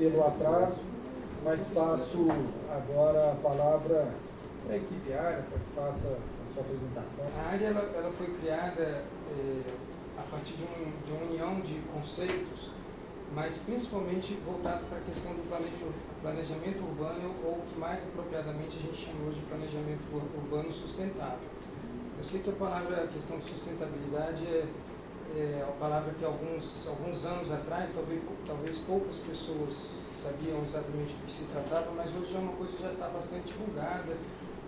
pelo atraso, mas passo agora a palavra para a equipe área, para que faça a sua apresentação. A área ela foi criada a partir de uma união de conceitos, mas principalmente voltado para a questão do planejamento urbano, ou o que mais apropriadamente a gente chama hoje de planejamento urbano sustentável. Eu sei que a questão de sustentabilidade é a palavra que alguns anos atrás, talvez poucas pessoas sabiam exatamente do que se tratava, mas hoje é uma coisa que já está bastante divulgada,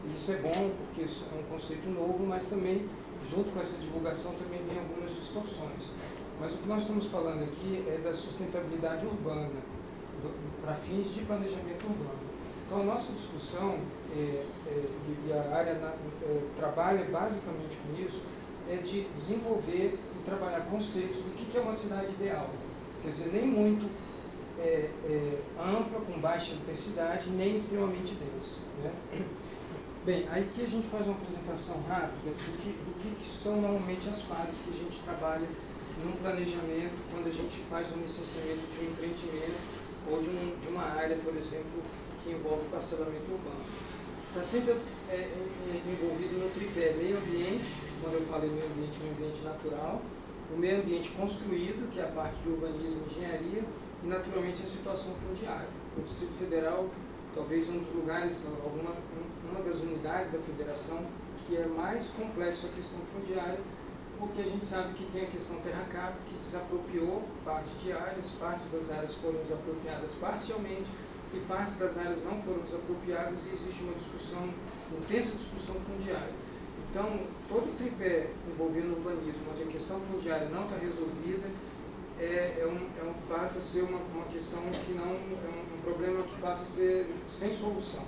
e isso é bom, porque isso é um conceito novo, mas também, junto com essa divulgação, também vem algumas distorções. Mas o que nós estamos falando aqui é da sustentabilidade urbana, para fins de planejamento urbano. Então, a nossa discussão, e a área trabalha basicamente com isso, é de desenvolver e trabalhar conceitos do que é uma cidade ideal. Quer dizer, nem muito ampla, com baixa intensidade, nem extremamente densa, né? Bem, aí aqui a gente faz uma apresentação rápida do que são normalmente as fases que a gente trabalha num planejamento, quando a gente faz um licenciamento de um empreendimento ou de uma área, por exemplo, que envolve parcelamento urbano. Está sempre envolvido no tripé meio ambiente, quando eu falei meio ambiente natural, o meio ambiente construído, que é a parte de urbanismo e engenharia, e naturalmente a situação fundiária. O Distrito Federal, talvez um dos lugares, uma das unidades da federação que é mais complexo a questão fundiária, porque a gente sabe que tem a questão terra-cap, que desapropriou parte de áreas, partes das áreas foram desapropriadas parcialmente, e partes das áreas não foram desapropriadas, e existe uma intensa discussão fundiária. Então, todo o tripé envolvendo o urbanismo, onde a questão fundiária não está resolvida, passa a ser uma questão que não é um problema que passa a ser sem solução.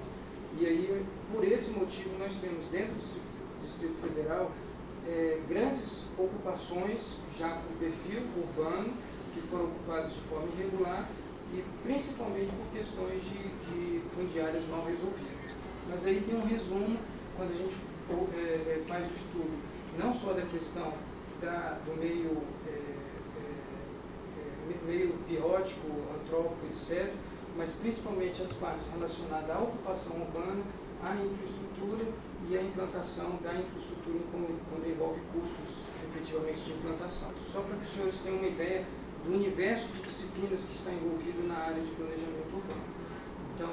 E aí, por esse motivo, nós temos dentro do Distrito Federal grandes ocupações já com perfil urbano, que foram ocupadas de forma irregular, e principalmente por questões de fundiárias mal resolvidas. Mas aí tem um resumo, quando a gente faz o estudo, não só da questão do meio biótico, antrópico, etc., mas principalmente as partes relacionadas à ocupação urbana, à infraestrutura e à implantação da infraestrutura quando envolve custos efetivamente de implantação. Só para que os senhores tenham uma ideia do universo de disciplinas que está envolvido na área de planejamento urbano. Então,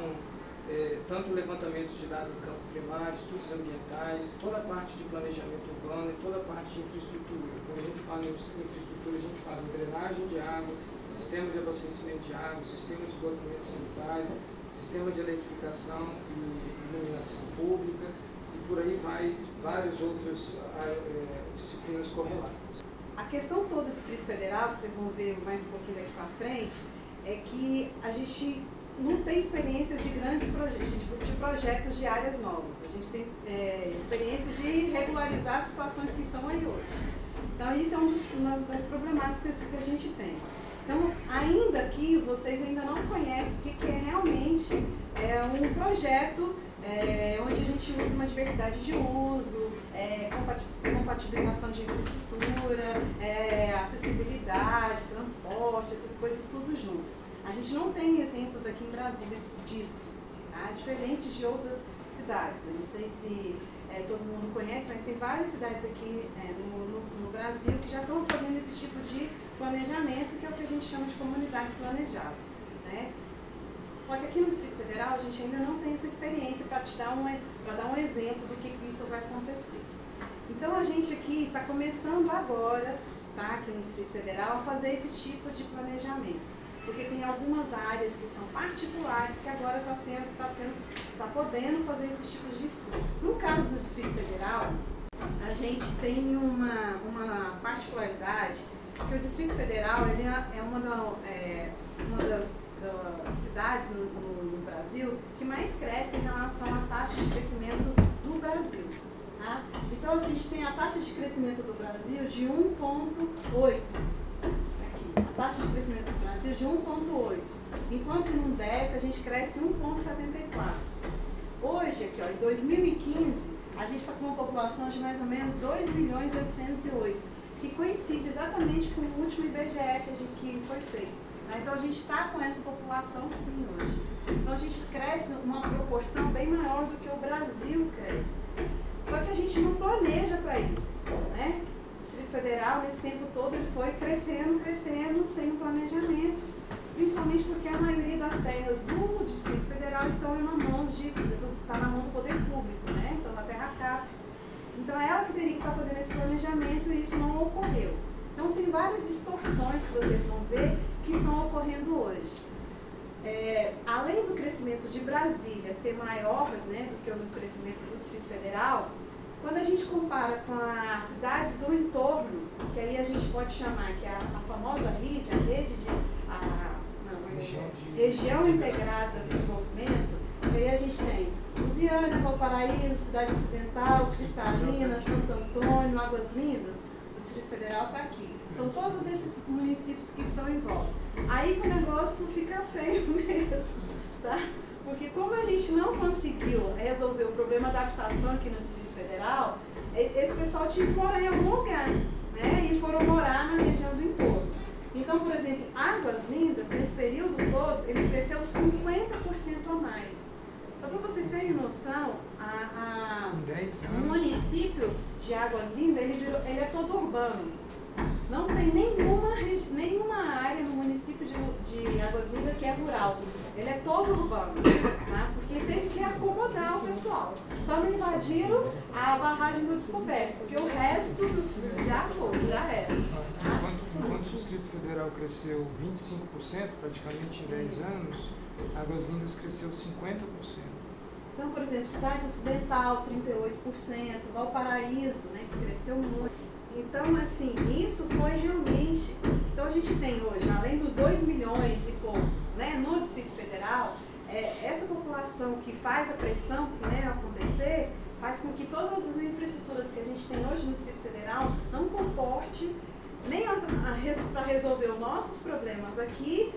tanto levantamentos de dados no campo primário, estudos ambientais, toda a parte de planejamento urbano e toda a parte de infraestrutura. Quando a gente fala em infraestrutura, a gente fala em drenagem de água, sistema de abastecimento de água, sistema de esgotamento sanitário, sistema de eletrificação e iluminação pública, e por aí vai várias outras disciplinas correlatas. A questão toda do Distrito Federal, que vocês vão ver mais um pouquinho daqui para frente, é que a gente não tem experiências de grandes projetos de áreas novas. A gente tem experiências de regularizar situações que estão aí hoje. Então, isso é uma das problemáticas que a gente tem. Então, ainda que vocês ainda não conhecem o que é realmente um projeto onde a gente usa uma diversidade de uso, compatibilização de infraestrutura, acessibilidade, transporte, essas coisas tudo junto. A gente não tem exemplos aqui em Brasília disso, tá? Diferente de outras cidades. Eu não sei se todo mundo conhece, mas tem várias cidades aqui no Brasil que já estão fazendo esse tipo de planejamento, que é o que a gente chama de comunidades planejadas, né? Só que aqui no Distrito Federal a gente ainda não tem essa experiência para dar um exemplo do que isso vai acontecer. Então a gente aqui está começando agora, tá, aqui no Distrito Federal, a fazer esse tipo de planejamento. Porque tem algumas áreas que são particulares que agora está podendo fazer esses tipos de estudo. No caso do Distrito Federal, a gente tem uma particularidade, que o Distrito Federal ele é uma das cidades no Brasil que mais cresce em relação à taxa de crescimento do Brasil. Tá? Então a gente tem a taxa de crescimento do Brasil de 1,8. A taxa de crescimento do Brasil de 1,8, enquanto que no DF a gente cresce 1,74. Hoje, aqui, em 2015, a gente está com uma população de mais ou menos 2.808.000, que coincide exatamente com o último IBGE que foi feito. Tá? Então a gente está com essa população sim hoje. Então a gente cresce numa proporção bem maior do que o Brasil cresce. Só que a gente não planeja para isso, né? O Distrito Federal, nesse tempo todo, ele foi crescendo, sem um planejamento, principalmente porque a maioria das terras do Distrito Federal estão na mão do poder público, né? Então, a terra CAP. Então, é ela que teria que estar fazendo esse planejamento e isso não ocorreu. Então, tem várias distorções que vocês vão ver que estão ocorrendo hoje. Além do crescimento de Brasília ser maior, né, do que o crescimento do Distrito Federal, quando a gente compara com as cidades do entorno, que aí a gente pode chamar que é a famosa RID, a rede de Região Integrada de Desenvolvimento, aí a gente tem Lusiânia, Valparaíso, Cidade Ocidental, Cristalina, Santo Antônio, Águas Lindas. O Distrito Federal está aqui. São todos esses municípios que estão em volta. Aí que o negócio fica feio mesmo, tá? Porque como a gente não conseguiu resolver o problema da habitação aqui no Distrito Federal, esse pessoal tinha que morar em algum lugar, né? E foram morar na região do entorno. Então, por exemplo, Águas Lindas, nesse período todo, ele cresceu 50% a mais. Só para vocês terem noção, o município de Águas Lindas, ele é todo urbano. Não tem nenhuma área no município de Águas Lindas que é rural. Ele é todo urbano, tá? Porque teve que acomodar o pessoal. Só não invadiram a barragem do Descoberto, porque o resto já foi, já era. Enquanto o Distrito Federal cresceu 25%, praticamente em 10 anos, Águas Lindas cresceu 50%. Então, por exemplo, Cidade Ocidental, 38%, Valparaíso, né, que cresceu muito. Então, assim, isso foi realmente... Então, a gente tem hoje, além dos 2 milhões e pouco, né, no Distrito Federal, essa população que faz a pressão, né, acontecer, faz com que todas as infraestruturas que a gente tem hoje no Distrito Federal não comporte nem para resolver os nossos problemas aqui,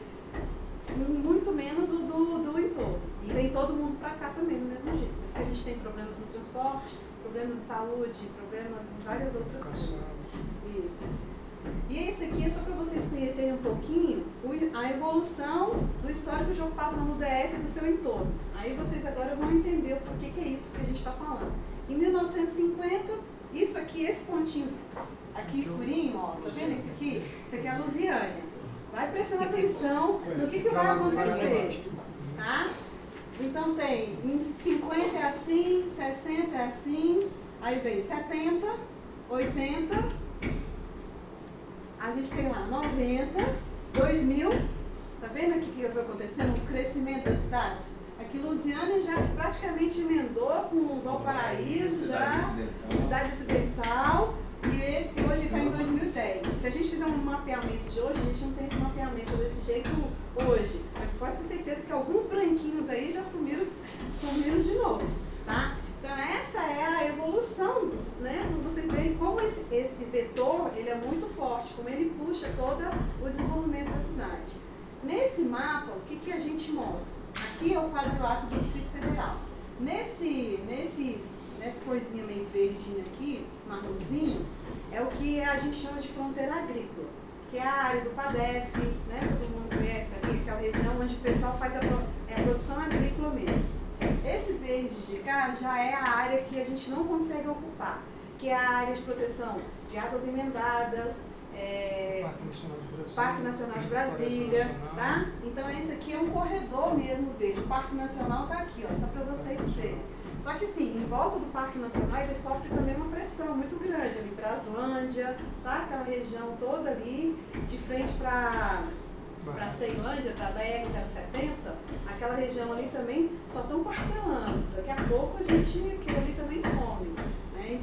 muito menos o do entorno. E vem todo mundo para cá também, do mesmo jeito. Por isso que a gente tem problemas no transporte, problemas de saúde, problemas em várias outras coisas. Isso. E esse aqui é só para vocês conhecerem um pouquinho a evolução do histórico de ocupação do DF e do seu entorno. Aí vocês agora vão entender o porquê que é isso que a gente está falando. Em 1950, isso aqui, esse pontinho aqui escurinho, ó, tá vendo esse aqui? Isso aqui é a Lusiânia. Vai prestando atenção no que vai acontecer, tá? Então tem, em 50 é assim, 60 é assim, aí vem 70, 80, a gente tem lá 90, 2000, tá vendo aqui o que foi acontecendo? O crescimento da cidade. Aqui Lusiânia já praticamente emendou com Valparaíso, já, Cidade Ocidental, e esse hoje está em 2010. Se a gente fizer um mapeamento de hoje, a gente não tem esse mapeamento desse jeito hoje. Mas pode ter certeza que alguns branquinhos aí já sumiram de novo, tá? Então essa é a evolução, né? Para vocês verem como esse vetor, ele é muito forte, como ele puxa todo o desenvolvimento da cidade. Nesse mapa, o que a gente mostra? Aqui é o quadrilátero do Distrito Federal. Nessa coisinha meio verdinha aqui, marronzinho, é o que a gente chama de fronteira agrícola, que é a área do PADEF, né? Todo mundo conhece ali, aquela região onde o pessoal faz a produção agrícola mesmo. Esse verde de cá já é a área que a gente não consegue ocupar, que é a área de proteção de águas emendadas, Parque Nacional de Brasília, tá? Então esse aqui é um corredor mesmo verde. O Parque Nacional está aqui, ó, só para vocês verem. Só que assim, em volta do Parque Nacional ele sofre também uma pressão muito grande, ali Braslândia, tá? Aquela região toda ali, de frente para Ceilândia, da BR-070, aquela região ali também só estão parcelando. Daqui a pouco aquilo ali também some, né?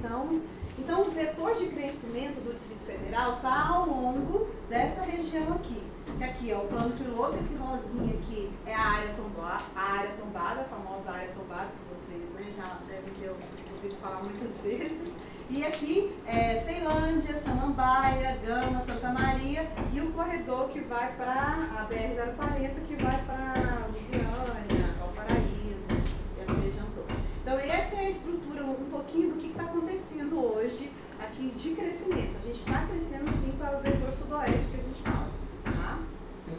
Então o vetor de crescimento do Distrito Federal está ao longo dessa região aqui. Que aqui é o plano piloto, esse rosinha aqui é a área tombada, a famosa área tombada, que vocês, né, já devem ter ouvido falar muitas vezes. E aqui é Ceilândia, Samambaia, Gama, Santa Maria e o corredor que vai para a BR-040, que vai para Lusiânia, Valparaíso e essa região toda. Então essa é a estrutura, um pouquinho do que está acontecendo hoje aqui de crescimento. A gente está crescendo sim para o vetor sudoeste que a gente fala. Tá?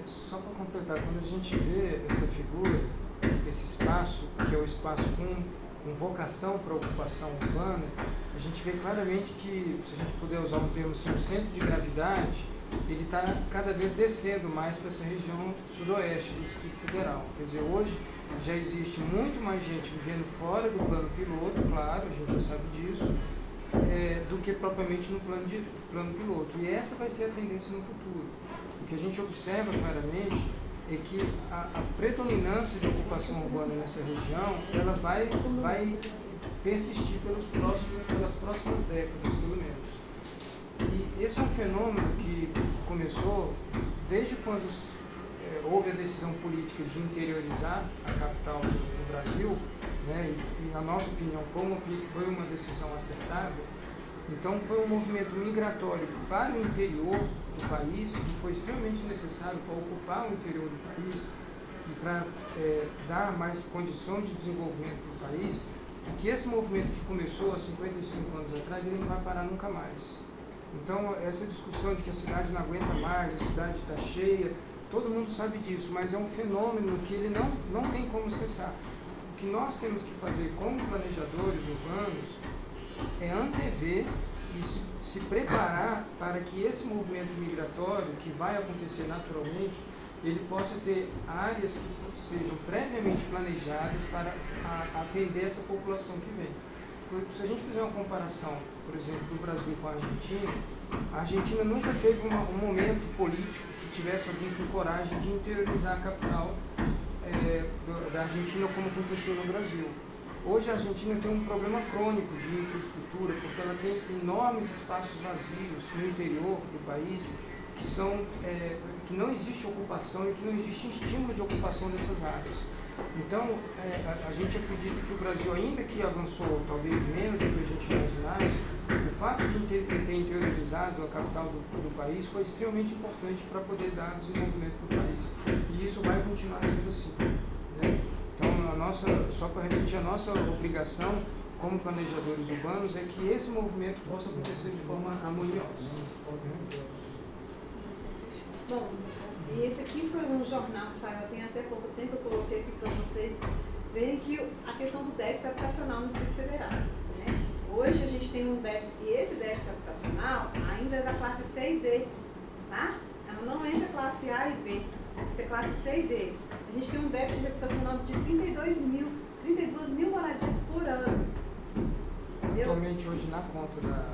Só para quando a gente vê essa figura, esse espaço, que é o espaço com vocação para ocupação urbana, a gente vê claramente que, se a gente puder usar um termo assim, o centro de gravidade, ele está cada vez descendo mais para essa região sudoeste do Distrito Federal. Quer dizer, hoje já existe muito mais gente vivendo fora do plano piloto, claro, a gente já sabe disso, do que propriamente no plano piloto. E essa vai ser a tendência no futuro. O que a gente observa claramente é que a predominância de ocupação urbana nessa região, ela vai persistir pelas próximas décadas, pelo menos. E esse é um fenômeno que começou desde quando houve a decisão política de interiorizar a capital do Brasil, né, e na nossa opinião foi uma decisão acertada. Então foi um movimento migratório para o interior do país, que foi extremamente necessário para ocupar o interior do país e para dar mais condições de desenvolvimento para o país, e que esse movimento que começou há 55 anos atrás, ele não vai parar nunca mais. Então essa discussão de que a cidade não aguenta mais, a cidade está cheia, todo mundo sabe disso, mas é um fenômeno que ele não tem como cessar. O que nós temos que fazer como planejadores urbanos é antever e se preparar para que esse movimento migratório, que vai acontecer naturalmente, ele possa ter áreas que sejam previamente planejadas para atender essa população que vem. Se a gente fizer uma comparação, por exemplo, do Brasil com a Argentina nunca teve um momento político que tivesse alguém com coragem de interiorizar a capital da Argentina como aconteceu no Brasil. Hoje a Argentina tem um problema crônico de infraestrutura, porque ela tem enormes espaços vazios no interior do país, que não existe ocupação e que não existe estímulo de ocupação dessas áreas. Então, a gente acredita que o Brasil, ainda que avançou talvez menos do que a gente imaginasse, o fato de ter interiorizado a capital do país foi extremamente importante para poder dar desenvolvimento para o país. E isso vai continuar sendo assim, né? Então, só para repetir, a nossa obrigação como planejadores urbanos é que esse movimento possa acontecer de forma harmoniosa. Bom, e esse aqui foi um jornal que saiu tem até pouco tempo, eu coloquei aqui para vocês verem que a questão do déficit habitacional no Distrito Federal, né? Hoje a gente tem um déficit, e esse déficit habitacional ainda é da classe C e D, tá? Ela não entra classe A e B, isso é classe C e D. A gente tem um déficit habitacional de 32 mil moradias por ano. Atualmente, hoje, na conta da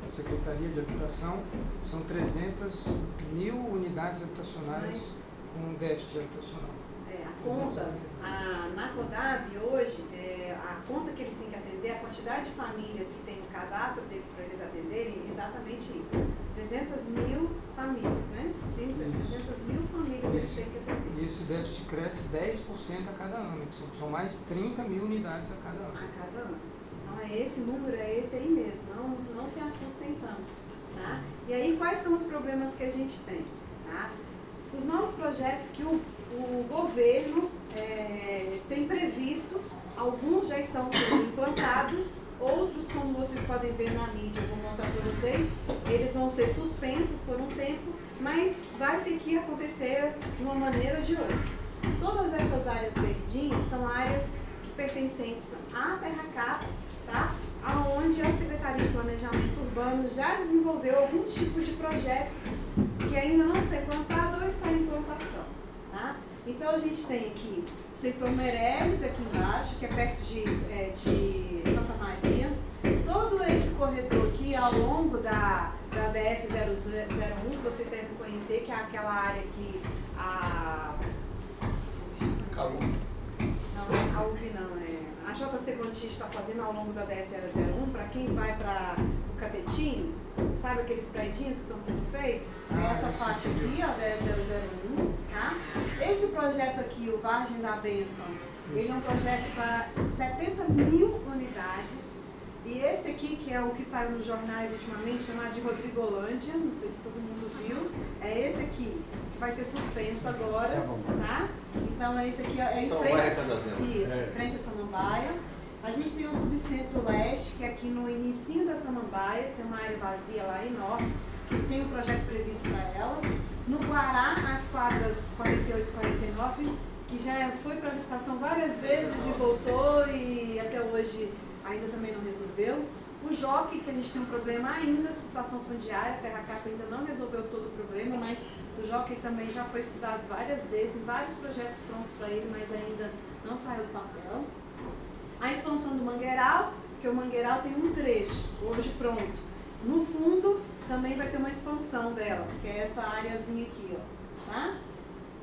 Secretaria de Habitação, são 300 mil unidades habitacionais com déficit habitacional. A conta, na CODAB hoje, a conta que eles têm que atender, a quantidade de famílias que tem no cadastro deles para eles atenderem, é exatamente isso. 300 mil famílias, né? 300 mil famílias eles têm que atender. E esse déficit cresce 10% a cada ano, que são mais 30 mil unidades a cada ano. A cada ano. Então, esse número é esse aí mesmo, não se assustem tanto, tá? E aí, quais são os problemas que a gente tem, tá? Os novos projetos que o governo tem previstos, alguns já estão sendo implantados, outros, como vocês podem ver na mídia, eu vou mostrar para vocês, eles vão ser suspensos por um tempo, mas vai ter que acontecer de uma maneira ou de outra. Todas essas áreas verdinhas são áreas pertencentes à Terra Cap, tá? Onde a Secretaria de Planejamento Urbano já desenvolveu algum tipo de projeto que ainda não está implantado ou está em implantação, tá? Então a gente tem aqui o setor Meireles, aqui embaixo, que é perto de Santa Maria, todo esse corredor aqui ao longo da DF-001, que vocês devem conhecer, que é aquela área que Não é Caúbi, não. A JC Contis está fazendo ao longo da DF-001, para quem vai para o Catetinho, sabe aqueles prédios que estão sendo feitos? É essa faixa aqui, ó, DF-001, tá? Esse projeto aqui, o Vargem da Bênção, ele é um projeto para 70 mil unidades. E esse aqui, que é o que saiu nos jornais ultimamente, chamado de Rodrigolândia, não sei se todo mundo viu, é esse aqui, que vai ser suspenso agora, tá? Então, esse aqui é em frente a Samambaia. A gente tem o Subcentro Leste, que é aqui no inicinho da Samambaia, tem uma área vazia lá enorme, que tem um projeto previsto para ela. No Guará, as quadras 48 e 49, que já foi para a licitação várias vezes e voltou e até hoje ainda também não resolveu. O Jockey, que a gente tem um problema ainda, situação fundiária, a Terra Capa ainda não resolveu todo o problema, mas o Jockey também já foi estudado várias vezes, tem vários projetos prontos para ele, mas ainda não saiu do papel. A expansão do Mangueiral, que o Mangueiral tem um trecho, hoje pronto. No fundo, também vai ter uma expansão dela, que é essa áreazinha aqui, ó, tá?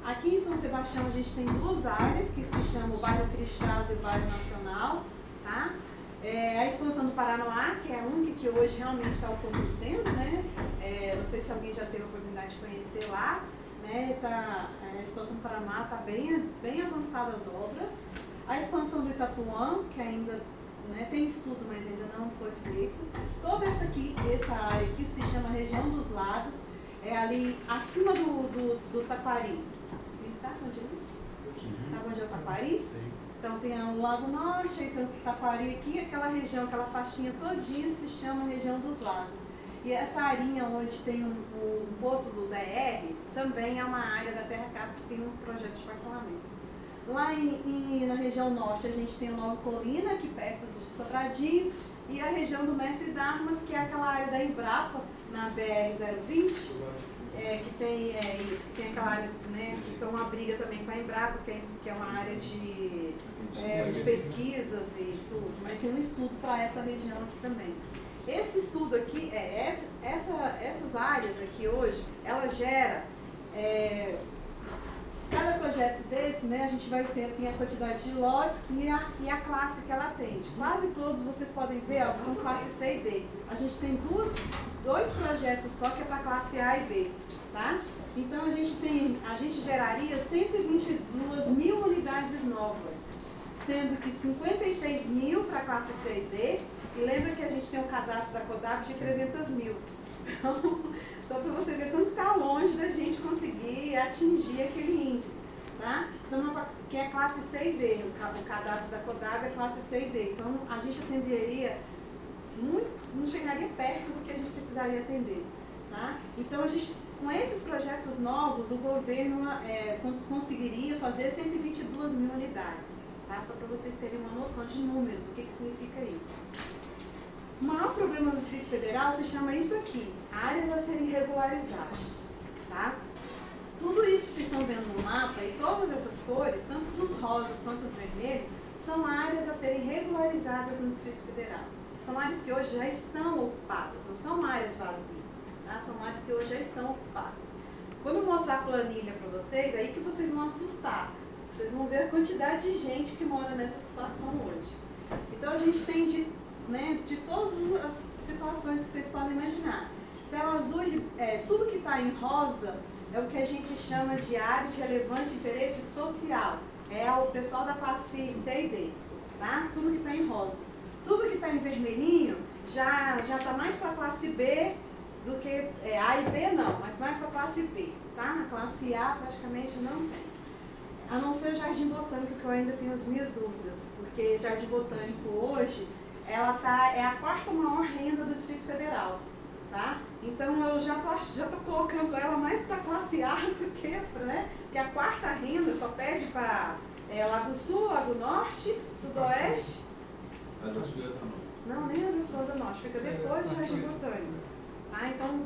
Aqui em São Sebastião a gente tem duas áreas, que se chamam o bairro Crixás e o bairro Nacional, tá? A expansão do Paranoá, que é a única que hoje realmente está acontecendo, né? Não sei se alguém já teve a oportunidade de conhecer lá, né? A expansão do Paranoá está bem avançada as obras. A expansão do Itapuã, que ainda, né, tem estudo, mas ainda não foi feito. Toda essa área que se chama região dos lagos, é ali acima do Taquari. Quem sabe onde é isso? Sabe onde é o Taquari? Sim. Então tem o Lago Norte, aí tem o Taquari aqui, aquela região, aquela faixinha todinha se chama região dos lagos. E essa arinha onde tem um poço do DR, também é uma área da Terra Capa que tem um projeto de parcelamento. Lá na região norte a gente tem o Nova Colina, aqui perto de Sobradinho, e a região do Mestre Darmas, que é aquela área da Embrapa, na BR-020, que tem que tem aquela área, né, que tem uma briga também com a Embrapa, que é uma área de pesquisas e tudo, mas tem um estudo para essa região aqui também. Esse estudo aqui, essas áreas aqui hoje, ela gera, cada projeto desse, né, a gente vai ter tem a quantidade de lotes e a classe que ela atende. Quase todos vocês podem ver, ó, são classe C e D. A gente tem dois projetos só que é para classe A e B, tá? Então a gente geraria 122 mil unidades novas, sendo que 56 mil para a classe C e D, e lembra que a gente tem um cadastro da CODAB de 300 mil. Então, só para você ver como está longe da gente conseguir atingir aquele índice, tá? Então, que é a classe C e D, o cadastro da CODAB é classe C e D. Então, a gente atenderia, não chegaria perto do que a gente precisaria atender, tá? Então, com esses projetos novos, o governo conseguiria fazer 122 mil unidades, tá? Só para vocês terem uma noção de números, o que significa isso. O maior problema do Distrito Federal se chama isso aqui, áreas a serem regularizadas, tá? Tudo isso que vocês estão vendo no mapa e todas essas cores, tanto os rosas quanto os vermelhos, são áreas a serem regularizadas no Distrito Federal. São áreas que hoje já estão ocupadas, não são áreas vazias, tá? São áreas que hoje já estão ocupadas. Quando eu mostrar a planilha para vocês, é aí que vocês vão assustar. Vocês vão ver a quantidade de gente que mora nessa situação hoje. Então a gente tem de todas as situações que vocês podem imaginar. Céu azul, tudo que está em rosa é o que a gente chama de área de relevante interesse social. É o pessoal da classe C e D, tá? Tudo que está em rosa. Tudo que está em vermelhinho já está mais para a classe B do que A e B não, mas mais para a classe B, tá? A classe A praticamente não tem. A não ser o Jardim Botânico, que eu ainda tenho as minhas dúvidas, porque Jardim Botânico hoje é a quarta maior renda do Distrito Federal, tá? Então eu já tô colocando ela mais para a classe A do que né? Porque a quarta renda só perde para Lago Sul, Lago Norte, Sudoeste. As Açuias não. Não, nem as Açuias Norte, fica depois de Jardim Botânico. Tá? Então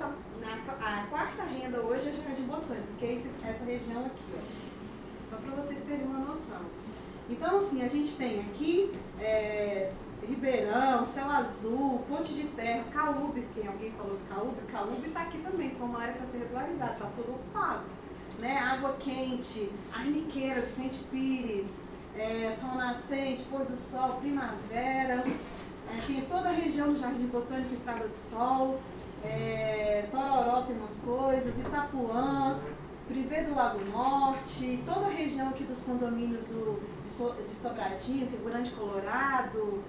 a quarta renda hoje é Jardim Botânico, que é essa região aqui, ó. Só para vocês terem uma noção. Então assim, a gente tem aqui Ribeirão, Céu Azul, Ponte de Terra, Caúbe, que alguém falou de Caúbe está aqui também, como uma área para ser regularizada, está todo ocupado. Né? Água Quente, Arniqueira, Vicente Pires, Sol Nascente, Pôr do Sol, Primavera, tem toda a região do Jardim Botânico, Estrada do Sol, Tororó tem umas coisas, Itapuã, Privé do Lago Norte, toda a região aqui dos condomínios de Sobradinho, que é Grande Colorado,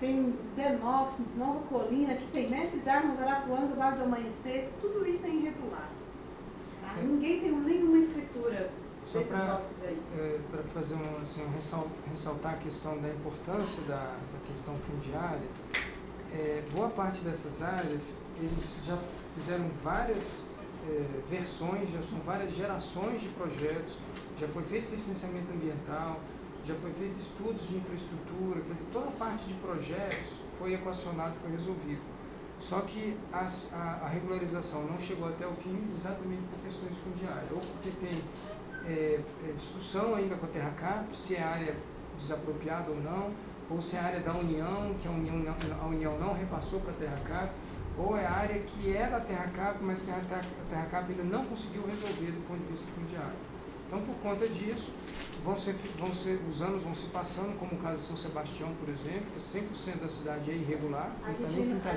tem Denox, Nova Colina, que tem Mestre Darmas, Arapuanga, Vale do Amanhecer, tudo isso é irregular. Tá? Ninguém tem nenhuma escritura desses lotes aí. Para fazer ressaltar a questão da importância da questão fundiária, boa parte dessas áreas, eles já fizeram várias versões, já são várias gerações de projetos, já foi feito licenciamento ambiental, já foi feito estudos de infraestrutura, quer dizer, toda a parte de projetos foi equacionado, foi resolvido. Só que a regularização não chegou até o fim exatamente por questões fundiárias, ou porque tem discussão ainda com a TerraCap, se é área desapropriada ou não, ou se é área da União, que a União não repassou para a TerraCap, ou é área que é da TerraCap, mas que a TerraCap ainda não conseguiu resolver do ponto de vista fundiário. Então, por conta disso, os anos vão se passando, como o caso de São Sebastião, por exemplo, que 100% da cidade é irregular. A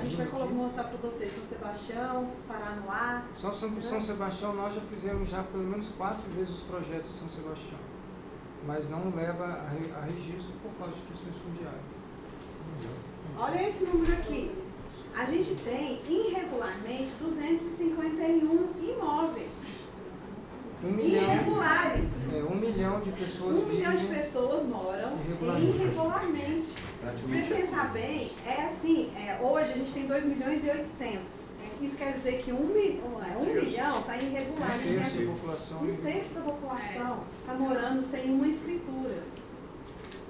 gente vai mostrar para vocês São Sebastião, Paranoá. Só São Sebastião nós já fizemos pelo menos 4 vezes os projetos de São Sebastião, mas não leva a registro por causa de questões fundiárias. Olha esse número aqui. A gente tem irregularmente 251 imóveis. 1 milhão, irregulares. 1 milhão de pessoas 1 milhão de pessoas moram irregularmente. Se pensar bem, hoje a gente tem 2 milhões e 800. Isso quer dizer que 1 milhão está irregular. Um terço da população está morando sem uma escritura.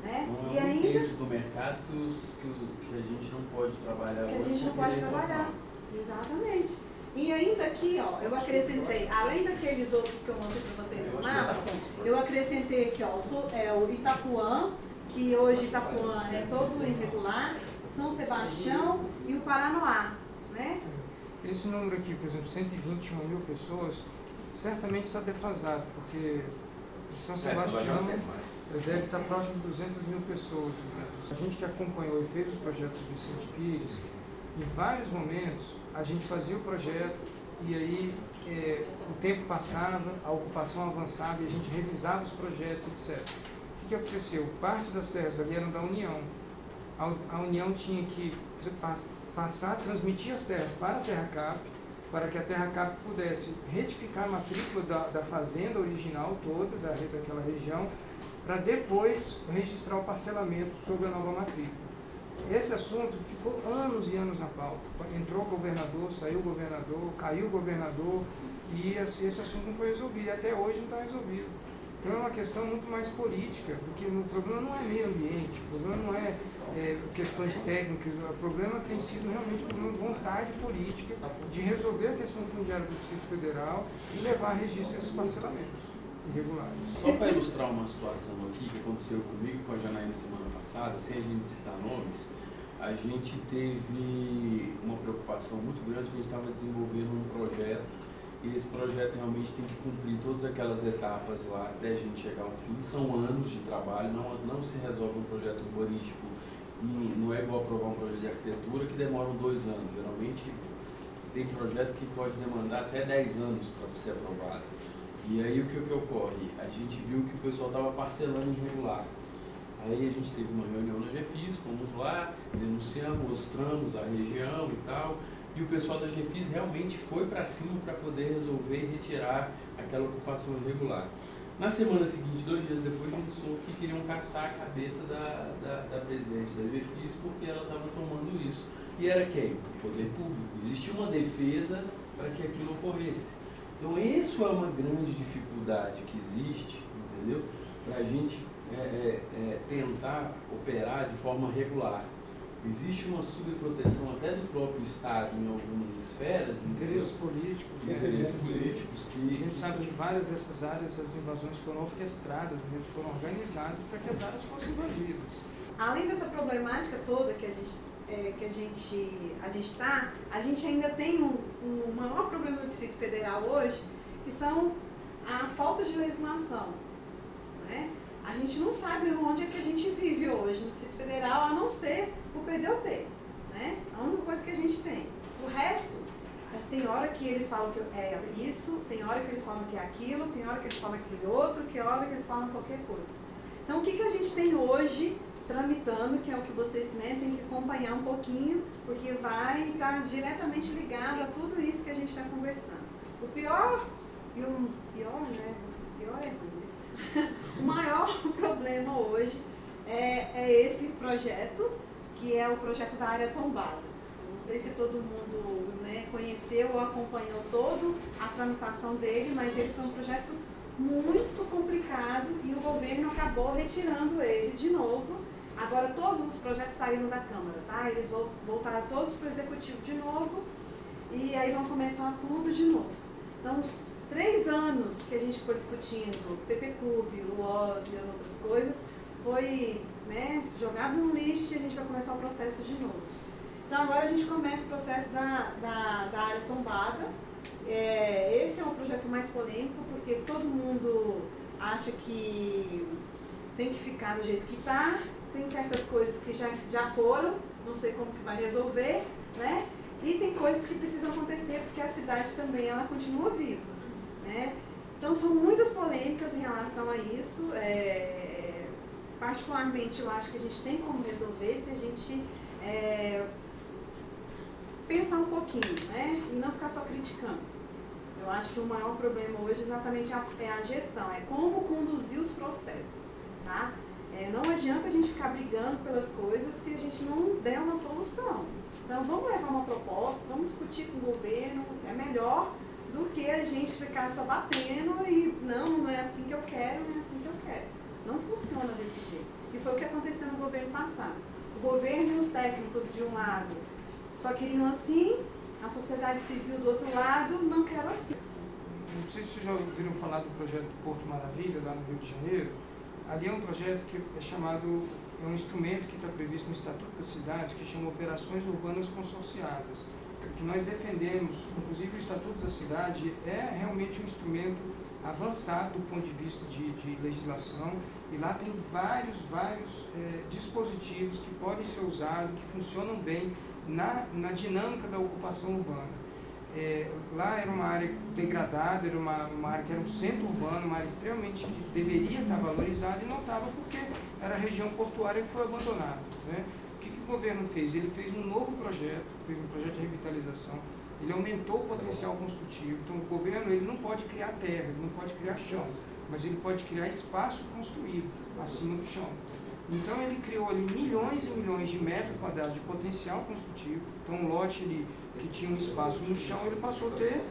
Né? E ainda, terço do mercado que a gente não pode trabalhar. Que a gente não pode trabalhar. Exatamente. E ainda aqui, eu acrescentei, além daqueles outros que eu mostrei para vocês no mapa, eu acrescentei aqui, o Itapuã, que hoje Itapuã é todo irregular, São Sebastião e o Paranoá, né? Esse número aqui, por exemplo, 121 mil pessoas, certamente está defasado, porque São Sebastião deve estar próximo de 200 mil pessoas. Né? A gente que acompanhou e fez os projetos de Vicente Pires, em vários momentos a gente fazia o projeto e aí o tempo passava, a ocupação avançava e a gente revisava os projetos, etc. O que aconteceu? Parte das terras ali eram da União. A União tinha que transmitir as terras para a TerraCap, para que a TerraCap pudesse retificar a matrícula da fazenda original toda, daquela região, para depois registrar o parcelamento sobre a nova matrícula. Esse assunto ficou anos e anos na pauta. Entrou o governador, saiu o governador, caiu o governador e esse assunto não foi resolvido. E até hoje não está resolvido. Então é uma questão muito mais política, porque o problema não é meio ambiente, o problema não é questões técnicas, o problema tem sido realmente um problema de vontade política de resolver a questão fundiária do Distrito Federal e levar a registro esses parcelamentos irregulares. Só para ilustrar uma situação aqui que aconteceu comigo e com a Janaína semana passada, sem a gente citar nomes, a gente teve uma preocupação muito grande que a gente estava desenvolvendo um projeto e esse projeto realmente tem que cumprir todas aquelas etapas lá até a gente chegar ao fim. São anos de trabalho, não se resolve um projeto urbanístico, não é igual aprovar um projeto de arquitetura que demoram 2 anos. Geralmente tem projeto que pode demandar até 10 anos para ser aprovado. E aí o que ocorre? A gente viu que o pessoal estava parcelando irregular. Aí a gente teve uma reunião na GFIS, fomos lá, denunciamos, mostramos a região e tal, e o pessoal da GFIS realmente foi para cima para poder resolver e retirar aquela ocupação irregular. Na semana seguinte, 2 dias depois, a gente soube que queriam caçar a cabeça da presidente da GFIS porque ela estava tomando isso. E era quem? O poder público. Existia uma defesa para que aquilo ocorresse. Então, isso é uma grande dificuldade que existe, entendeu? Para a gente tentar operar de forma regular. Existe uma subproteção até do próprio Estado em algumas esferas. Interesses políticos. Interesses políticos. A gente sabe que várias dessas áreas, as invasões foram orquestradas, mesmo foram organizadas para que as áreas fossem invadidas. Além dessa problemática toda que a gente ainda tem um maior problema no Distrito Federal hoje, que são a falta de legislação. Né? A gente não sabe onde é que a gente vive hoje no Distrito Federal, a não ser o PDUT. Né? A única coisa que a gente tem. O resto, tem hora que eles falam que é isso, tem hora que eles falam que é aquilo, tem hora que eles falam aquele outro, tem hora que eles falam qualquer coisa. Então, o que a gente tem hoje tramitando, que é o que vocês têm que acompanhar um pouquinho, porque vai estar diretamente ligado a tudo isso que a gente está conversando. O pior é ruim, né? O maior problema hoje é esse projeto, que é o projeto da área tombada. Não sei se todo mundo, né, conheceu ou acompanhou toda a tramitação dele, mas ele foi um projeto muito complicado e o governo acabou retirando ele de novo. Agora todos os projetos saíram da Câmara, tá? Eles voltaram todos para o Executivo de novo e aí vão começar tudo de novo. Então, os 3 anos que a gente ficou discutindo o PPCub, o LOAS e as outras coisas, foi, né, jogado no lixo e a gente vai começar o processo de novo. Então, agora a gente começa o processo da área tombada. Esse é um projeto mais polêmico, porque todo mundo acha que tem que ficar do jeito que está. Tem certas coisas que já foram, não sei como que vai resolver, né? E tem coisas que precisam acontecer, porque a cidade também, ela continua viva, né? Então, são muitas polêmicas em relação a isso. Particularmente, eu acho que a gente tem como resolver se a gente pensar um pouquinho, né? E não ficar só criticando. Eu acho que o maior problema hoje exatamente é a gestão, é como conduzir os processos, tá? Não adianta a gente ficar brigando pelas coisas se a gente não der uma solução. Então, vamos levar uma proposta, vamos discutir com o governo, é melhor do que a gente ficar só batendo e não é assim que eu quero, não é assim que eu quero. Não funciona desse jeito. E foi o que aconteceu no governo passado. O governo e os técnicos de um lado só queriam assim, a sociedade civil do outro lado não quer assim. Não sei se vocês já ouviram falar do projeto Porto Maravilha, lá no Rio de Janeiro. Ali é um projeto que é chamado, é um instrumento que está previsto no Estatuto da Cidade, que chama Operações Urbanas Consorciadas. O que nós defendemos, inclusive o Estatuto da Cidade, é realmente um instrumento avançado do ponto de vista de legislação, e lá tem vários dispositivos que podem ser usados, que funcionam bem na dinâmica da ocupação urbana. Lá era uma área degradada, era uma área que era um centro urbano, uma área extremamente que deveria estar valorizada e não estava porque era a região portuária que foi abandonada, né? O que o governo fez? Ele fez um novo projeto, fez um projeto de revitalização, ele aumentou o potencial construtivo. Então o governo ele não pode criar terra, ele não pode criar chão, mas ele pode criar espaço construído acima do chão. Então ele criou ali milhões e milhões de metros quadrados de potencial construtivo. Então um lote que tinha um espaço no chão, ele passou a ter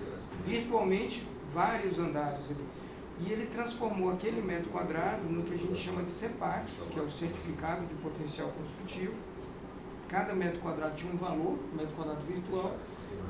virtualmente vários andares ali. E ele transformou aquele metro quadrado no que a gente chama de CEPAC, que é o Certificado de Potencial Construtivo. Cada metro quadrado tinha um valor, metro quadrado virtual,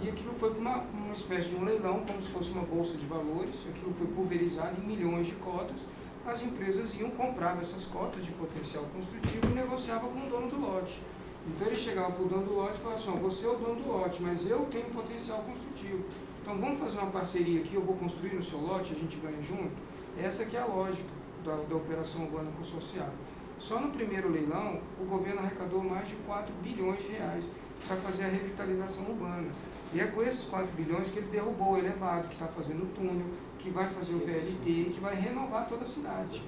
e aquilo foi para uma espécie de um leilão, como se fosse uma bolsa de valores. Aquilo foi pulverizado em milhões de cotas. As empresas iam comprar essas cotas de potencial construtivo e negociavam com o dono do lote. Então ele chegava para o dono do lote e falava assim: você é o dono do lote, mas eu tenho potencial construtivo. Então vamos fazer uma parceria aqui, eu vou construir no seu lote, a gente ganha junto. Essa que é a lógica da operação urbana consorciada. Só no primeiro leilão, o governo arrecadou mais de 4 bilhões de reais para fazer a revitalização urbana. E é com esses 4 bilhões que ele derrubou o elevado, que está fazendo o túnel, que vai fazer o VLT, que vai renovar toda a cidade.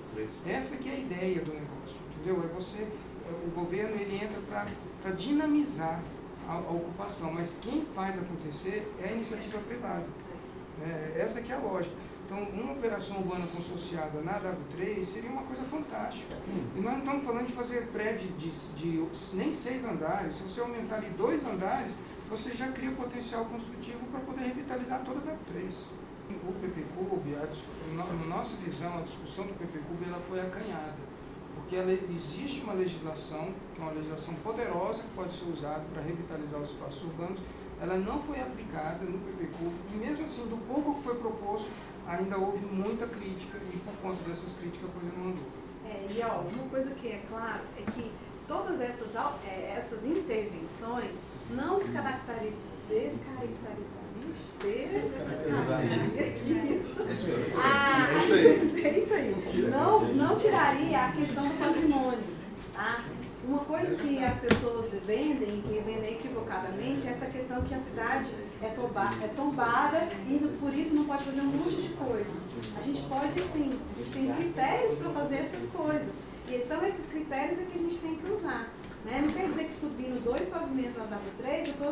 Essa que é a ideia do negócio, entendeu? O governo ele entra para dinamizar a ocupação, mas quem faz acontecer é a iniciativa privada. Essa que é a lógica. Então, uma operação urbana consorciada na W3 seria uma coisa fantástica. E nós não estamos falando de fazer prédio de nem 6 andares. Se você aumentar ali 2 andares, você já cria potencial construtivo para poder revitalizar toda a W3. O PPCub, na nossa visão, a discussão do PPCub ela foi acanhada, porque existe uma legislação, que é uma legislação poderosa, que pode ser usada para revitalizar os espaços urbanos. Ela não foi aplicada no PPCub, e mesmo assim, do pouco que foi proposto, ainda houve muita crítica, e por conta dessas críticas a coisa não andou. E uma coisa que é claro é que todas essas intervenções não descaracterizam não tiraria a questão do patrimônio, tá? Uma coisa que as pessoas vendem, que vendem equivocadamente, é essa questão que a cidade é tombada e por isso não pode fazer um monte de coisas. A gente pode sim, a gente tem critérios para fazer essas coisas. E são esses critérios que a gente tem que usar, né? Não quer dizer que subindo 2 pavimentos na W3, eu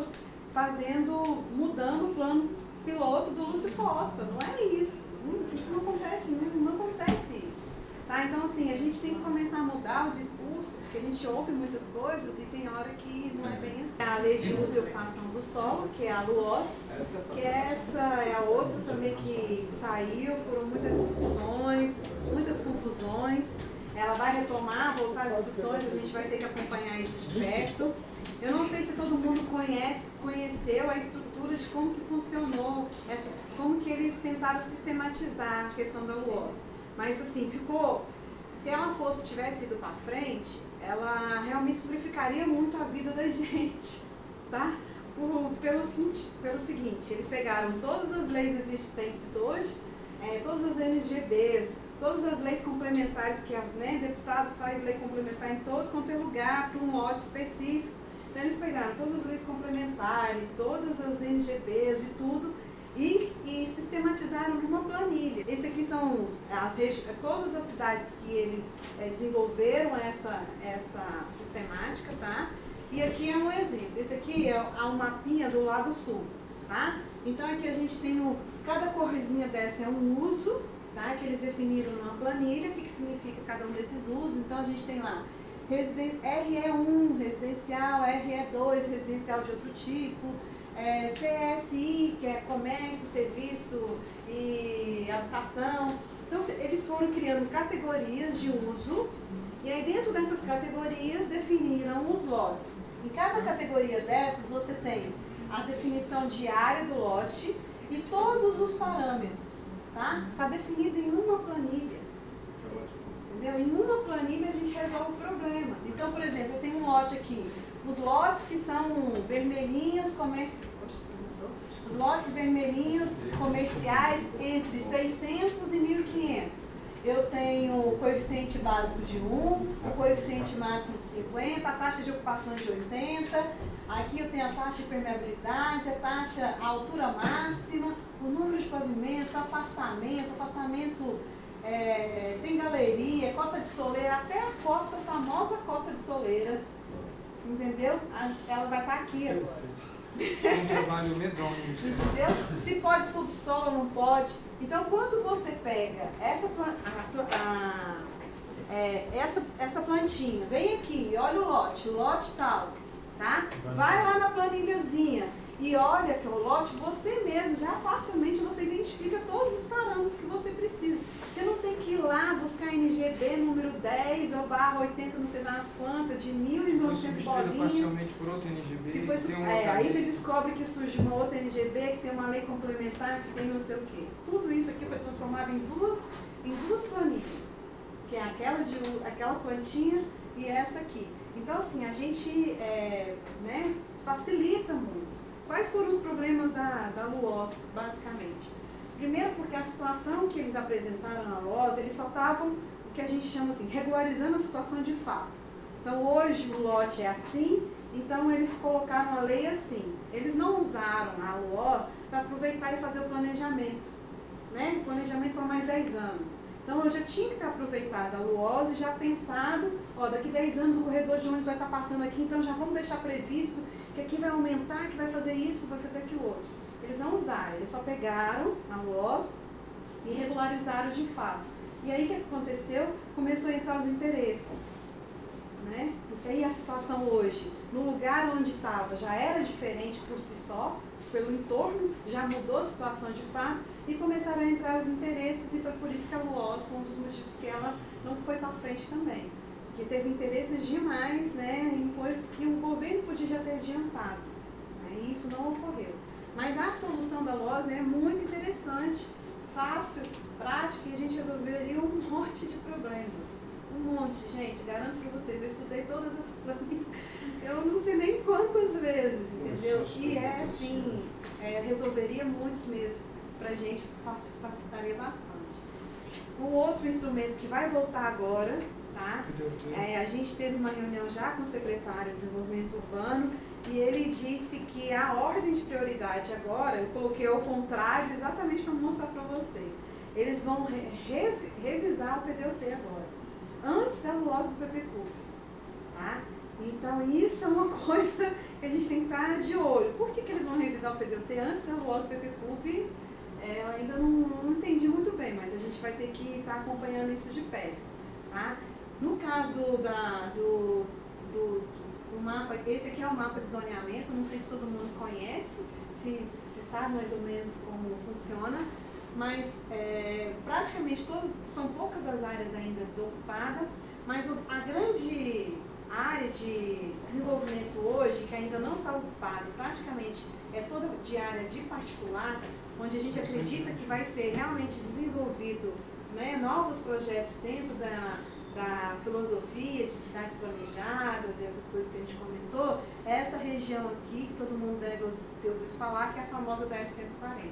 estou mudando o plano piloto do Lúcio Costa. Não é isso. Isso não acontece, não acontece isso. Tá? Tá? Então, assim, a gente tem que começar a mudar o discurso, porque a gente ouve muitas coisas e tem hora que não é bem assim. A lei de uso e ocupação do solo, que é a LUOS, que essa é a outra também que saiu, foram muitas discussões, muitas confusões. Ela vai retomar, voltar às discussões, a gente vai ter que acompanhar isso de perto. Eu não sei se todo mundo conheceu a estrutura de como que funcionou, como que eles tentaram sistematizar a questão da LUOS. Mas assim, se ela tivesse ido para frente, ela realmente simplificaria muito a vida da gente, tá? Pelo seguinte, eles pegaram todas as leis existentes hoje, todas as NGBs, todas as leis complementares, que deputado faz lei complementar em todo quanto é lugar, para um lote específico. Então eles pegaram todas as leis complementares, todas as NGBs e tudo, e sistematizaram numa planilha. Esse aqui são todas as cidades que eles desenvolveram essa sistemática, tá? E aqui é um exemplo. Esse aqui é um mapinha do lado sul, tá? Então aqui a gente tem cada corzinha dessa é um uso, tá? Que eles definiram numa planilha, o que significa cada um desses usos. Então a gente tem lá RE1, residencial, RE2, residencial de outro tipo, CSI, que é comércio, serviço e habitação. Então eles foram criando categorias de uso e aí dentro dessas categorias definiram os lotes. Em cada categoria dessas você tem a definição de área do lote e todos os parâmetros, tá? Está definido em uma planilha. Entendeu? Em uma planilha a gente resolve o problema. Então, por exemplo, eu tenho um lote aqui. Os lotes que são vermelhinhos, os lotes vermelhinhos comerciais entre 600 e 1.500. Eu tenho o coeficiente básico de 1, o coeficiente máximo de 50, a taxa de ocupação de 80. Aqui eu tenho a taxa de permeabilidade, a altura máxima, o número de pavimentos, afastamento, tem galeria, cota de soleira, até a famosa cota de soleira, entendeu? Ela vai estar aqui agora. Um trabalho medonho. Entendeu? Se pode subsolo ou não pode. Então, quando você pega essa plantinha, vem aqui, olha o lote tal, tá? Vai lá na planilhazinha e olha que o lote, você mesmo, já facilmente você identifica todos os parâmetros que você precisa. Você não tem que ir lá buscar NGB número 10 ou /80, não sei das quantas, de 1.900 bolinhas. Parcialmente por outra NGB. Aí você descobre que surge uma outra NGB, que tem uma lei complementar, que tem não sei o quê. Tudo isso aqui foi transformado em duas planilhas, que é aquela plantinha e essa aqui. Então, assim, a gente facilita muito. Quais foram os problemas da LUOS, basicamente? Primeiro, porque a situação que eles apresentaram na LUOS, eles só estavam, o que a gente chama assim, regularizando a situação de fato. Então, hoje o lote é assim, então eles colocaram a lei assim. Eles não usaram a LUOS para aproveitar e fazer o planejamento, né? Planejamento para mais 10 anos. Então, eu já tinha que ter aproveitado a LUOS e já pensado, daqui 10 anos o corredor de ônibus vai estar passando aqui, então já vamos deixar previsto que aqui vai aumentar, que vai fazer isso, vai fazer aquilo outro. Eles não usaram, eles só pegaram a LUOS e regularizaram de fato. E aí o que aconteceu? Começou a entrar os interesses, né? Porque aí a situação hoje, no lugar onde estava, já era diferente por si só, pelo entorno, já mudou a situação de fato e começaram a entrar os interesses e foi por isso que a LUOS foi um dos motivos que ela não foi para frente também. Porque teve interesses demais, né, em coisas que o governo podia já ter adiantado, né, e isso não ocorreu. Mas a solução da LUOS é muito interessante, fácil, prática, e a gente resolveria um monte de problemas. Um monte, gente, garanto para vocês, eu estudei todas as planilhas, eu não sei nem quantas vezes, entendeu? E assim, resolveria muitos mesmo, para a gente facilitaria bastante. Um outro instrumento que vai voltar agora, tá? A gente teve uma reunião já com o secretário de Desenvolvimento Urbano e ele disse que a ordem de prioridade agora, eu coloquei ao contrário exatamente para mostrar para vocês. Eles vão revisar o PDUT agora, antes da LUOS do PPCUP, tá? Então isso é uma coisa que a gente tem que estar de olho. Por que eles vão revisar o PDUT antes da LUOS do PPCUP? Eu ainda não entendi muito bem, mas a gente vai ter que estar acompanhando isso de perto. Tá? No caso do mapa, esse aqui é o mapa de zoneamento, não sei se todo mundo conhece, se sabe mais ou menos como funciona, mas praticamente são poucas as áreas ainda desocupadas, mas a grande área de desenvolvimento hoje, que ainda não está ocupada, praticamente é toda de área de particular, onde a gente acredita que vai ser realmente desenvolvido, né, novos projetos dentro da filosofia de cidades planejadas e essas coisas que a gente comentou, é essa região aqui, que todo mundo deve ter ouvido falar, que é a famosa DF-140.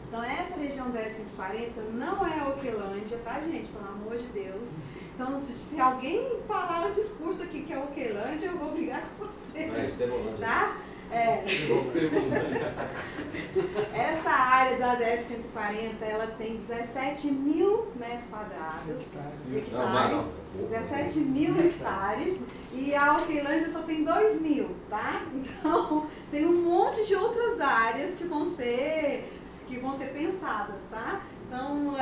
Então essa região da DF-140 não é a Oquelândia, tá, gente? Pelo amor de Deus. Então, se alguém falar o discurso aqui que é Oquelândia, eu vou brigar com você. Tá? Essa área da DF-140, ela tem 17 mil metros quadrados, hectares, 17 mil hectares, e a Oquelândia só tem 2 mil, tá? Então, tem um monte de outras áreas que vão ser pensadas, tá? Então,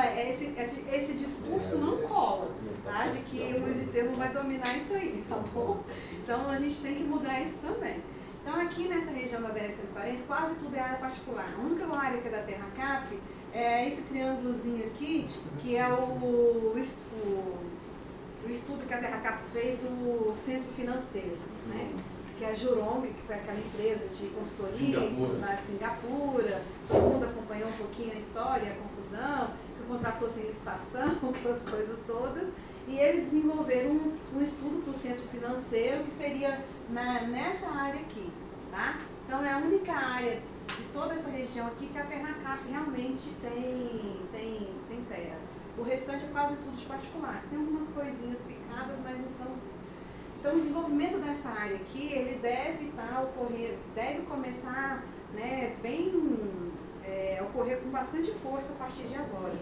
esse discurso não cola, tá? De que o Luiz Estevam vai dominar isso aí, tá bom? Então, a gente tem que mudar isso também. Então, aqui nessa região da DF-140, quase tudo é área particular. A única área que é da Terra Cap é esse triângulozinho aqui, que é o estudo que a Terra Cap fez do centro financeiro, né? Que é a Jurong, que foi aquela empresa de consultoria lá de Singapura. Todo mundo acompanhou um pouquinho a história, a confusão, que contratou sem licitação, aquelas coisas todas. E eles desenvolveram um estudo para o centro financeiro, que seria nessa área aqui, tá? Então, é a única área de toda essa região aqui que a Terra Cap realmente tem terra. O restante é quase tudo de particulares. Tem algumas coisinhas picadas, mas não são. Então, o desenvolvimento dessa área aqui, ele deve começar, né, ocorrer com bastante força a partir de agora,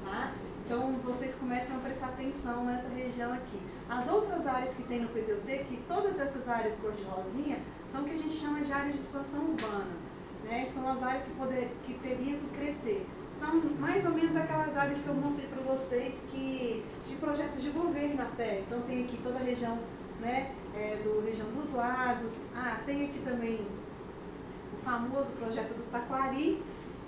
tá? Então, vocês começam a prestar atenção nessa região aqui. As outras áreas que tem no PDUT, que todas essas áreas cor-de-rosinha, são o que a gente chama de áreas de expansão urbana, né? São as áreas que teriam que crescer. São mais ou menos aquelas áreas que eu mostrei para vocês de projetos de governo até. Então, tem aqui toda a região, né, do região dos lagos. Tem aqui também o famoso projeto do Taquari,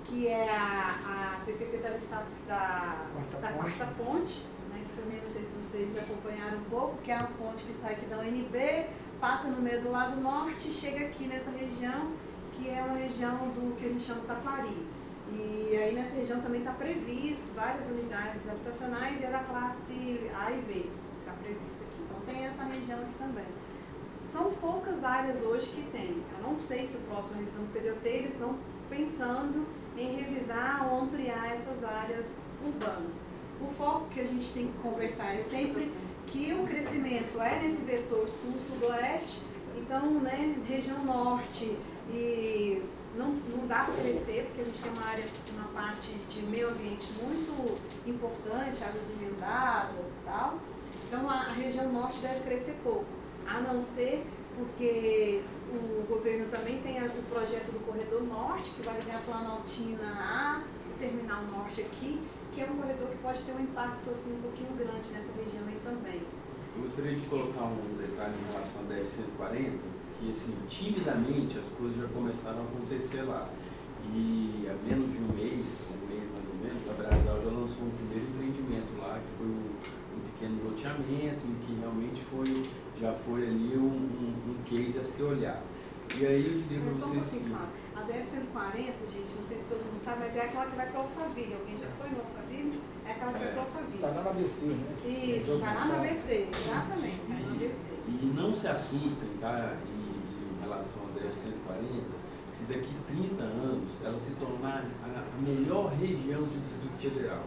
que é a PPP da Quarta Ponte, né, que também não sei se vocês acompanharam um pouco, que é a ponte que sai aqui da UNB, passa no meio do Lago Norte e chega aqui nessa região, que é uma região do que a gente chama Taquari. E aí nessa região também está previsto várias unidades habitacionais e é da classe A e B, está previsto aqui. Então tem essa região aqui também. São poucas áreas hoje que tem. Eu não sei se a próxima revisão do PDUT eles estão pensando em revisar ou ampliar essas áreas urbanas. O foco que a gente tem que conversar é sempre que o crescimento é nesse vetor sul-sudoeste, então, né, região norte, e não dá para crescer, porque a gente tem uma parte de meio ambiente muito importante, águas emendadas e tal. Então, a região norte deve crescer pouco, a não ser porque o governo também tem o projeto do Corredor Norte, que vai ligar Planaltina o Terminal Norte aqui, que é um corredor que pode ter um impacto assim, um pouquinho grande nessa região aí também. Eu gostaria de colocar um detalhe em relação à DF-140, que assim, timidamente as coisas já começaram a acontecer lá. E há menos de um mês mais ou menos, a Brasal já lançou um primeiro empreendimento lá, que foi um pequeno loteamento, e que realmente já foi ali um case a se olhar. E aí eu diria para vocês... A DF-140, gente, não sei se todo mundo sabe, mas é aquela que vai para o Alphaville. Alguém já foi no Alphaville? É aquela que vai para o Alphaville. Sará na ABC, né? Isso, Sará na ABC, exatamente, Sará na ABC. E não se assustem, tá, em relação à DF-140, se daqui 30 anos ela se tornar a melhor região do Distrito Federal.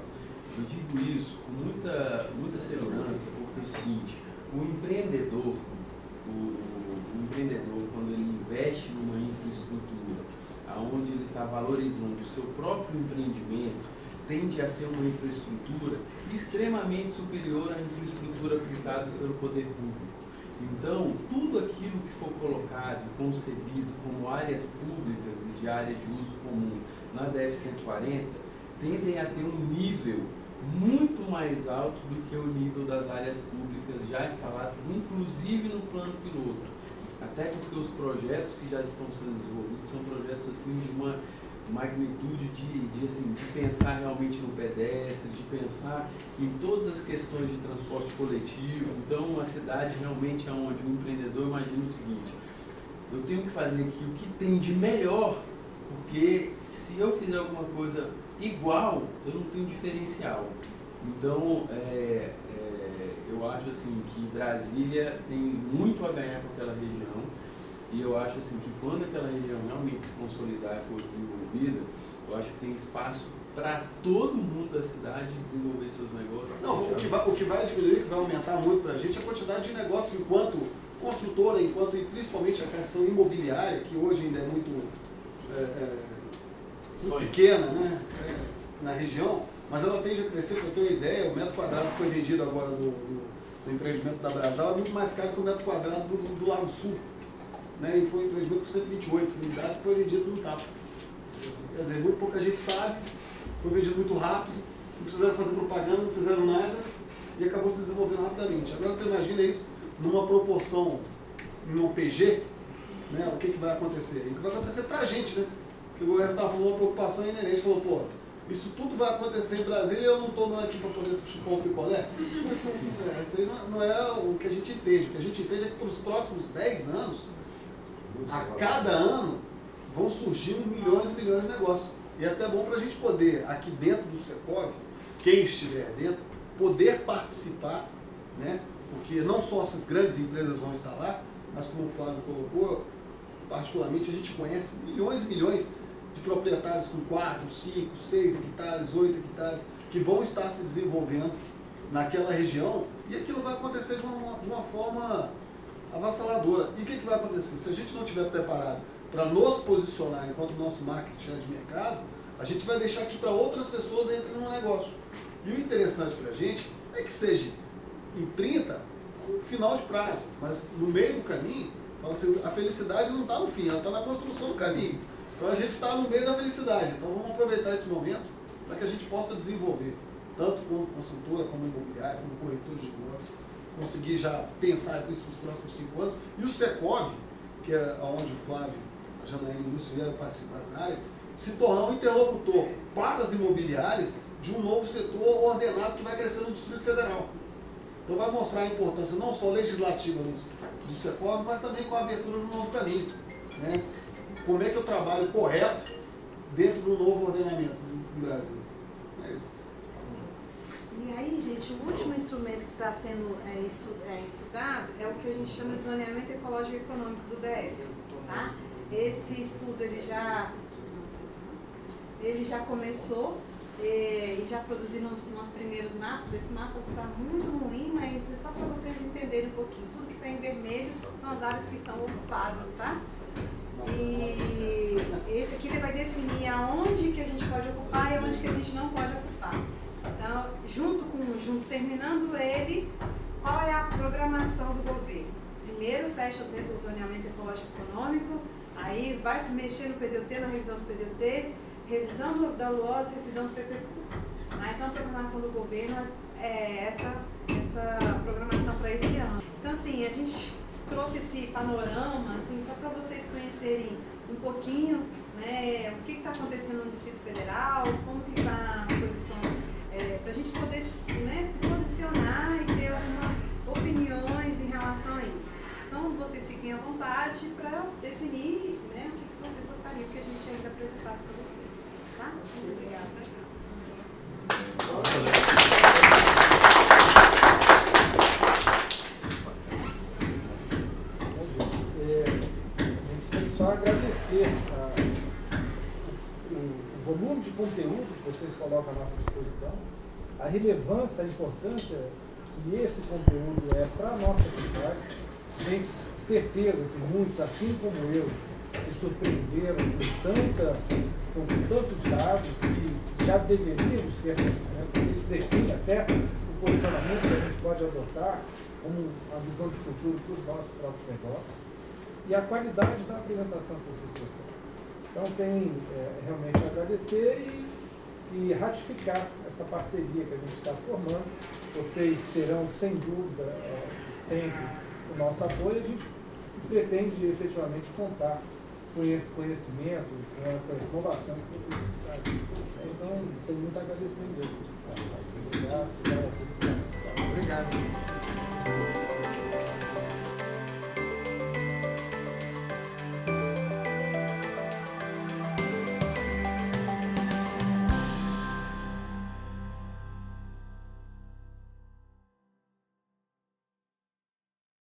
Eu digo isso com muita segurança, porque é o seguinte, o empreendedor, quando ele investe numa infraestrutura, onde ele está valorizando o seu próprio empreendimento, tende a ser uma infraestrutura extremamente superior à infraestrutura aplicada pelo poder público. Então, tudo aquilo que for colocado e concebido como áreas públicas e de área de uso comum na DF-140 tendem a ter um nível muito mais alto do que o nível das áreas públicas já instaladas, inclusive no plano piloto. Até porque os projetos que já estão sendo desenvolvidos são projetos assim, de uma magnitude de pensar realmente no pedestre, de pensar em todas as questões de transporte coletivo. Então, uma cidade realmente onde o empreendedor imagina o seguinte: eu tenho que fazer aqui o que tem de melhor, porque se eu fizer alguma coisa igual, eu não tenho diferencial. Então, eu acho assim que Brasília tem muito a ganhar com aquela região, e eu acho assim que quando aquela região realmente se consolidar e for desenvolvida, eu acho que tem espaço para todo mundo da cidade desenvolver seus negócios. Não, o que vai diminuir, que vai aumentar muito para a gente, é a quantidade de negócios enquanto construtora, e principalmente a questão imobiliária, que hoje ainda é muito pequena, né, na região, mas ela tende a crescer. Para ter uma ideia, o metro quadrado que foi vendido agora do empreendimento da Brasal é muito mais caro que o metro quadrado do Lago Sul, né, e foi um empreendimento com 128 unidades que foi vendido no tapa. Quer dizer, muito pouca gente sabe, foi vendido muito rápido, não precisaram fazer propaganda, não fizeram nada, e acabou se desenvolvendo rapidamente. Agora você imagina isso numa proporção, em um PG, né, o que vai acontecer? O que vai acontecer pra gente, né? Porque o governo estava falando uma preocupação inerente, falou, pô, isso tudo vai acontecer em Brasília e eu não estou aqui para poder chupar um picolé? Isso aí não é o que a gente entende. O que a gente entende é que para os próximos 10 anos, a cada ano, vão surgindo milhões e milhões de negócios. E é até bom para a gente poder, aqui dentro do Secov, quem estiver dentro, poder participar, né? Porque não só essas grandes empresas vão instalar, mas como o Flávio colocou, particularmente a gente conhece milhões e milhões de proprietários com 4, 5, 6 hectares, 8 hectares, que vão estar se desenvolvendo naquela região, e aquilo vai acontecer de uma forma avassaladora. E o que vai acontecer? Se a gente não estiver preparado para nos posicionar enquanto nosso marketing é de mercado, a gente vai deixar que para outras pessoas entrem no negócio. E o interessante para a gente é que seja em 30, um final de prazo, mas no meio do caminho, assim, a felicidade não está no fim, ela está na construção do caminho. Então a gente está no meio da felicidade. Então vamos aproveitar esse momento para que a gente possa desenvolver, tanto como construtora, como imobiliária, como corretor de imóveis, conseguir já pensar isso nos próximos 5 anos. E o Secov, que é onde o Flávio, a Janaína e o Lúcio vieram participar da área, se tornar um interlocutor para as imobiliárias de um novo setor ordenado que vai crescer no Distrito Federal. Então vai mostrar a importância não só legislativa do Secov, mas também com a abertura de um novo caminho, né? Como é que eu trabalho correto dentro do novo ordenamento do Brasil. É isso. E aí, gente, o último instrumento que está sendo estudado é o que a gente chama de zoneamento ecológico e econômico do DF. Tá? Esse estudo ele já começou e já produziram uns primeiros mapas. Esse mapa está muito ruim, mas é só para vocês entenderem um pouquinho. Tudo que está em vermelho são as áreas que estão ocupadas, tá? E esse aqui ele vai definir aonde que a gente pode ocupar e aonde que a gente não pode ocupar. Então, terminando ele, qual é a programação do governo? Primeiro fecha o zoneamento ecológico e econômico, aí vai mexer no PDUT, na revisão do PDUT, revisão da LOAS, revisão do PPQ. Então a programação do governo é essa programação para esse ano. Então assim, a gente trouxe esse panorama assim, só para vocês conhecerem um pouquinho, né, o que está acontecendo no Distrito Federal, como que as coisas estão, para a gente poder, né, se posicionar e ter algumas opiniões em relação a isso. Então vocês fiquem à vontade para definir, né, o que vocês gostariam que a gente ainda apresentasse para vocês. Tá? Muito obrigada. A gente tem só agradecer o volume de conteúdo que vocês colocam à nossa disposição, a relevância, a importância que esse conteúdo é para a nossa atividade. Tenho certeza que muitos, assim como eu, se surpreenderam com tantos dados que já deveríamos ter conhecimento. Isso define até o posicionamento que a gente pode adotar como uma visão de futuro para os nossos próprios negócios e a qualidade da apresentação que vocês trouxeram. Então tem realmente a agradecer e e ratificar essa parceria que a gente está formando. Vocês terão, sem dúvida, sempre o nosso apoio. A gente pretende efetivamente contar com esse conhecimento, com essas inovações que vocês nos trazem. Então, tenho muito a agradecer mesmo. Obrigado. Obrigado.